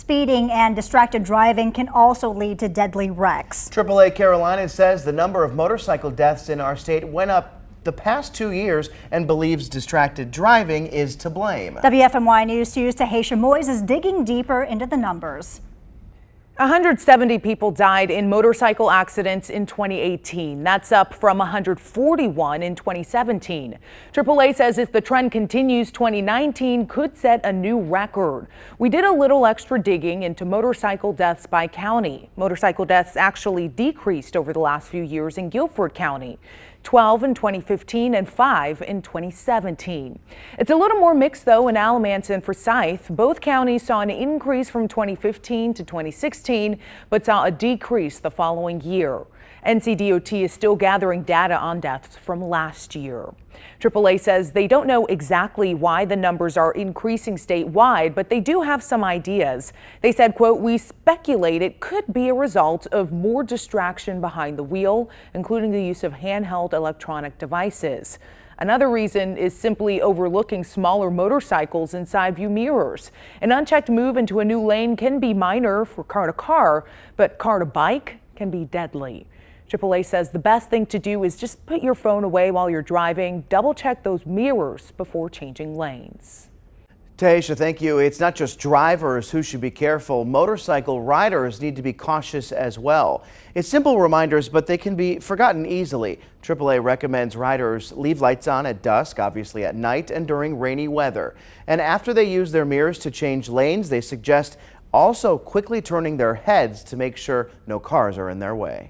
Speeding and distracted driving can also lead to deadly wrecks. AAA Carolina says the number of motorcycle deaths in our state went up the past 2 years and believes distracted driving is to blame. WFMY News 2's Tahisha Moyes is digging deeper into the numbers. 170 people died in motorcycle accidents in 2018. That's up from 141 in 2017. AAA says if the trend continues, 2019 could set a new record. We did a little extra digging into motorcycle deaths by county. Motorcycle deaths actually decreased over the last few years in Guilford County. 12 in 2015 and 5 in 2017. It's a little more mixed though in Alamance and Forsyth. Both counties saw an increase from 2015 to 2016, but saw a decrease the following year. NCDOT is still gathering data on deaths from last year. AAA says they don't know exactly why the numbers are increasing statewide, but they do have some ideas. They said, quote, "We speculate it could be a result of more distraction behind the wheel, including the use of handheld electronic devices. Another reason is simply overlooking smaller motorcycles in side view mirrors. An unchecked move into a new lane can be minor for car to car, but car to bike can be deadly." AAA says the best thing to do is just put your phone away while you're driving. Double check those mirrors before changing lanes. Tahisha, thank you. It's not just drivers who should be careful. Motorcycle riders need to be cautious as well. It's simple reminders, but they can be forgotten easily. AAA recommends riders leave lights on at dusk, obviously at night, and during rainy weather. And after they use their mirrors to change lanes, they suggest also quickly turning their heads to make sure no cars are in their way.